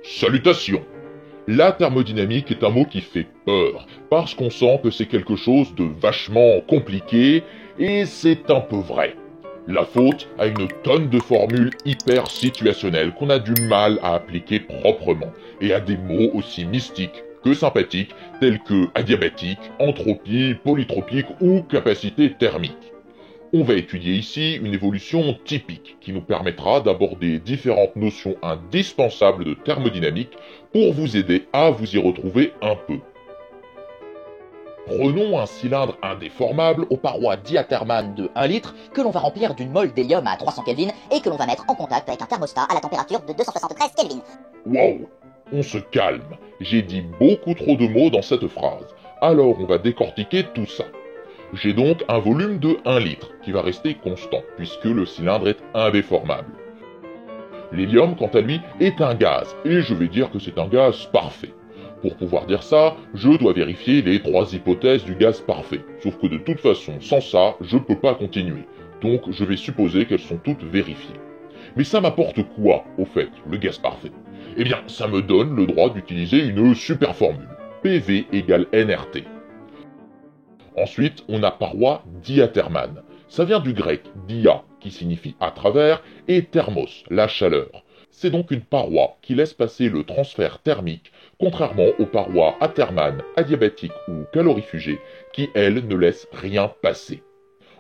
Salutations! La thermodynamique est un mot qui fait peur, parce qu'on sent que c'est quelque chose de vachement compliqué, et c'est un peu vrai. La faute à une tonne de formules hyper situationnelles qu'on a du mal à appliquer proprement, et à des mots aussi mystiques que sympathiques, tels que adiabatique, entropie, polytropique ou capacité thermique. On va étudier ici une évolution typique qui nous permettra d'aborder différentes notions indispensables de thermodynamique pour vous aider à vous y retrouver un peu. Prenons un cylindre indéformable aux parois diathermanes de 1 litre que l'on va remplir d'une mole d'hélium à 300 Kelvin et que l'on va mettre en contact avec un thermostat à la température de 273 Kelvin. Wow! On se calme, j'ai dit beaucoup trop de mots dans cette phrase, alors on va décortiquer tout ça. J'ai donc un volume de 1 litre, qui va rester constant, puisque le cylindre est indéformable. L'hélium, quant à lui, est un gaz, et je vais dire que c'est un gaz parfait. Pour pouvoir dire ça, je dois vérifier les 3 hypothèses du gaz parfait, sauf que de toute façon, sans ça, je peux pas continuer, donc je vais supposer qu'elles sont toutes vérifiées. Mais ça m'apporte quoi, au fait, le gaz parfait? Eh bien, ça me donne le droit d'utiliser une super formule, PV égale nRT. Ensuite, on a paroi diathermane. Ça vient du grec dia, qui signifie à travers, et thermos, la chaleur. C'est donc une paroi qui laisse passer le transfert thermique, contrairement aux parois athermanes, adiabatiques ou calorifugées, qui, elles, ne laissent rien passer.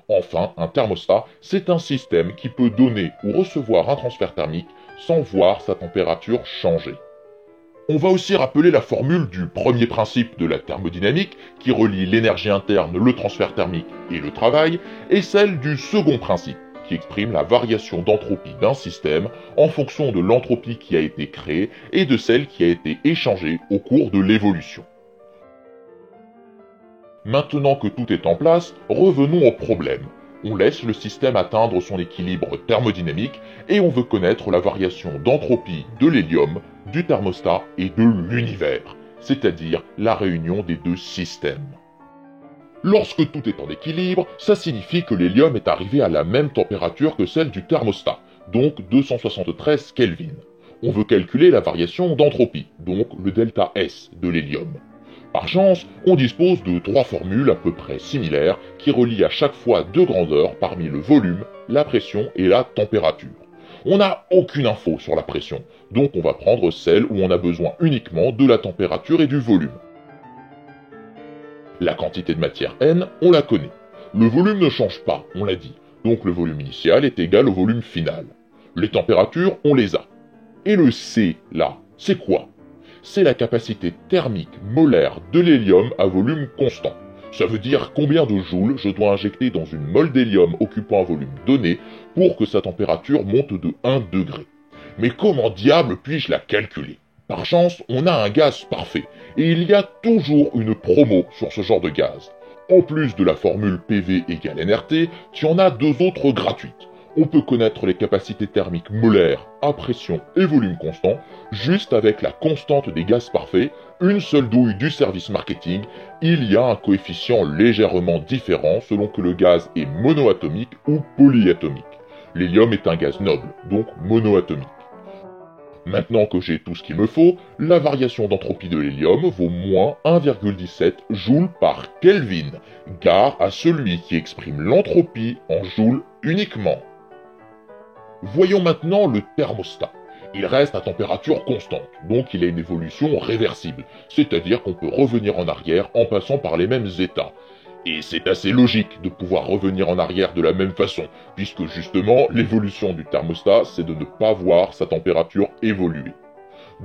Enfin, un thermostat, c'est un système qui peut donner ou recevoir un transfert thermique sans voir sa température changer. On va aussi rappeler la formule du premier principe de la thermodynamique, qui relie l'énergie interne, le transfert thermique et le travail, et celle du second principe, qui exprime la variation d'entropie d'un système en fonction de l'entropie qui a été créée et de celle qui a été échangée au cours de l'évolution. Maintenant que tout est en place, revenons au problème. On laisse le système atteindre son équilibre thermodynamique et on veut connaître la variation d'entropie de l'hélium, du thermostat et de l'univers, c'est-à-dire la réunion des deux systèmes. Lorsque tout est en équilibre, ça signifie que l'hélium est arrivé à la même température que celle du thermostat, donc 273 Kelvin. On veut calculer la variation d'entropie, donc le delta S de l'hélium. Par chance, on dispose de 3 formules à peu près similaires qui relient à chaque fois 2 grandeurs parmi le volume, la pression et la température. On n'a aucune info sur la pression, donc on va prendre celle où on a besoin uniquement de la température et du volume. La quantité de matière N, on la connaît. Le volume ne change pas, on l'a dit, donc le volume initial est égal au volume final. Les températures, on les a. Et le C, là, c'est quoi ? C'est la capacité thermique molaire de l'hélium à volume constant. Ça veut dire combien de joules je dois injecter dans une mole d'hélium occupant un volume donné pour que sa température monte de 1 degré. Mais comment diable puis-je la calculer? Par chance, on a un gaz parfait, et il y a toujours une promo sur ce genre de gaz. En plus de la formule PV égale nRT, tu en as 2 autres gratuites. On peut connaître les capacités thermiques molaires à pression et volume constant, juste avec la constante des gaz parfaits, une seule douille du service marketing, il y a un coefficient légèrement différent selon que le gaz est monoatomique ou polyatomique. L'hélium est un gaz noble, donc monoatomique. Maintenant que j'ai tout ce qu'il me faut, la variation d'entropie de l'hélium vaut moins 1,17 joules par Kelvin, gare à celui qui exprime l'entropie en joules uniquement. Voyons maintenant le thermostat. Il reste à température constante, donc il a une évolution réversible, c'est-à-dire qu'on peut revenir en arrière en passant par les mêmes états. Et c'est assez logique de pouvoir revenir en arrière de la même façon, puisque justement, l'évolution du thermostat, c'est de ne pas voir sa température évoluer.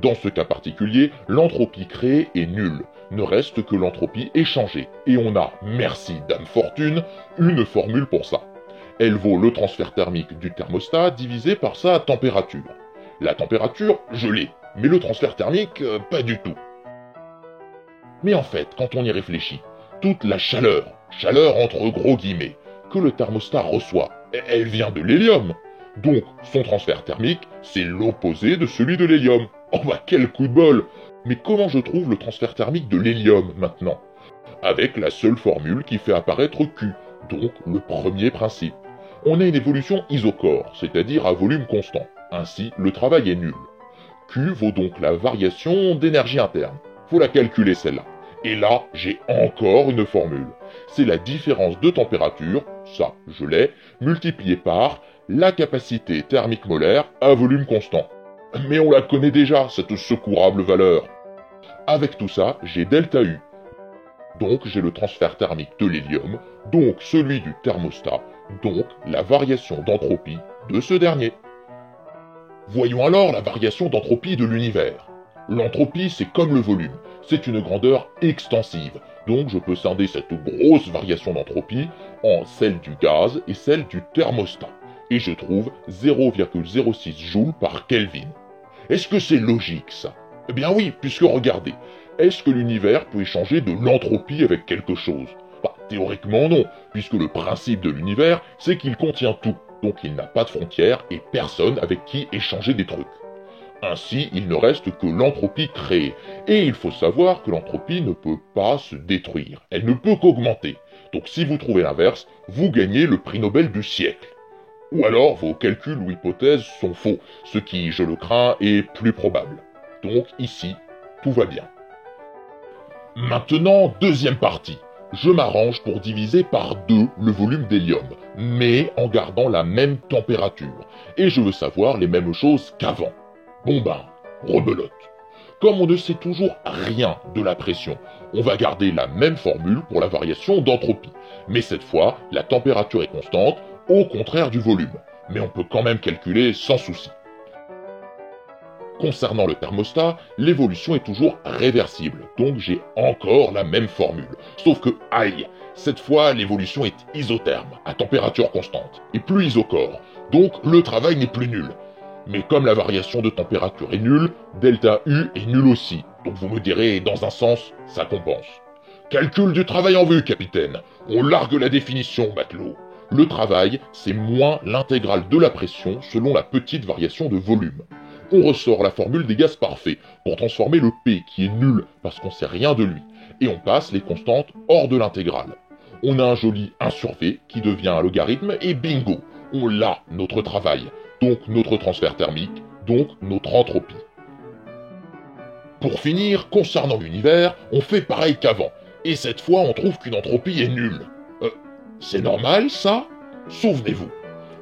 Dans ce cas particulier, l'entropie créée est nulle, ne reste que l'entropie échangée, et on a, merci Dame Fortune, une formule pour ça. Elle vaut le transfert thermique du thermostat divisé par sa température. La température, je l'ai, mais le transfert thermique, pas du tout. Mais en fait, quand on y réfléchit, toute la chaleur entre gros guillemets, que le thermostat reçoit, elle vient de l'hélium. Donc, son transfert thermique, c'est l'opposé de celui de l'hélium. Oh bah quel coup de bol! Mais comment je trouve le transfert thermique de l'hélium maintenant? Avec la seule formule qui fait apparaître Q, donc le premier principe. On a une évolution isochore, c'est-à-dire à volume constant. Ainsi, le travail est nul. Q vaut donc la variation d'énergie interne. Faut la calculer celle-là. Et là, j'ai encore une formule. C'est la différence de température, ça je l'ai, multipliée par la capacité thermique molaire à volume constant. Mais on la connaît déjà, cette secourable valeur. Avec tout ça, j'ai delta U. Donc j'ai le transfert thermique de l'hélium, donc celui du thermostat, donc la variation d'entropie de ce dernier. Voyons alors la variation d'entropie de l'univers. L'entropie, c'est comme le volume, c'est une grandeur extensive, donc je peux scinder cette grosse variation d'entropie en celle du gaz et celle du thermostat, et je trouve 0,06 joules par Kelvin. Est-ce que c'est logique ça? Eh bien oui, puisque regardez, est-ce que l'univers peut échanger de l'entropie avec quelque chose? Théoriquement non, puisque le principe de l'univers, c'est qu'il contient tout, donc il n'a pas de frontières et personne avec qui échanger des trucs. Ainsi, il ne reste que l'entropie créée, et il faut savoir que l'entropie ne peut pas se détruire, elle ne peut qu'augmenter. Donc si vous trouvez l'inverse, vous gagnez le prix Nobel du siècle. Ou alors vos calculs ou hypothèses sont faux, ce qui, je le crains, est plus probable. Donc ici, tout va bien. Maintenant, deuxième partie. Je m'arrange pour diviser par 2 le volume d'hélium, mais en gardant la même température. Et je veux savoir les mêmes choses qu'avant. Bon ben, rebelote. Comme on ne sait toujours rien de la pression, on va garder la même formule pour la variation d'entropie. Mais cette fois, la température est constante, au contraire du volume. Mais on peut quand même calculer sans souci. Concernant le thermostat, l'évolution est toujours réversible, donc j'ai encore la même formule. Sauf que, aïe, cette fois l'évolution est isotherme, à température constante, et plus isochore, donc le travail n'est plus nul. Mais comme la variation de température est nulle, delta U est nul aussi, donc vous me direz, dans un sens, ça compense. Calcul du travail en vue, capitaine. On largue la définition, matelot. Le travail, c'est moins l'intégrale de la pression selon la petite variation de volume. On ressort la formule des gaz parfaits pour transformer le P qui est nul parce qu'on sait rien de lui, et on passe les constantes hors de l'intégrale. On a un joli 1 sur V qui devient un logarithme et bingo, on l'a notre travail, donc notre transfert thermique, donc notre entropie. Pour finir, concernant l'univers, on fait pareil qu'avant, et cette fois on trouve qu'une entropie est nulle. C'est normal ça? Souvenez-vous,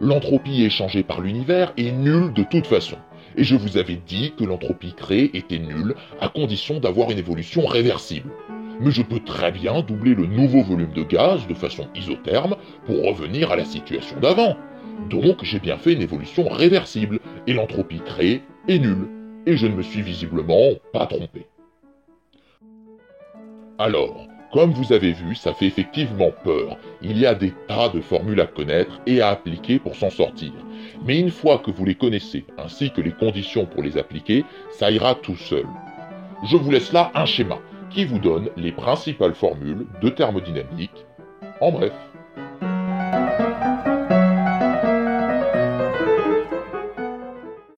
l'entropie échangée par l'univers est nulle de toute façon. Et je vous avais dit que l'entropie créée était nulle à condition d'avoir une évolution réversible. Mais je peux très bien doubler le nouveau volume de gaz de façon isotherme pour revenir à la situation d'avant. Donc j'ai bien fait une évolution réversible et l'entropie créée est nulle. Et je ne me suis visiblement pas trompé. Alors, comme vous avez vu, ça fait effectivement peur. Il y a des tas de formules à connaître et à appliquer pour s'en sortir. Mais une fois que vous les connaissez, ainsi que les conditions pour les appliquer, ça ira tout seul. Je vous laisse là un schéma qui vous donne les principales formules de thermodynamique. En bref.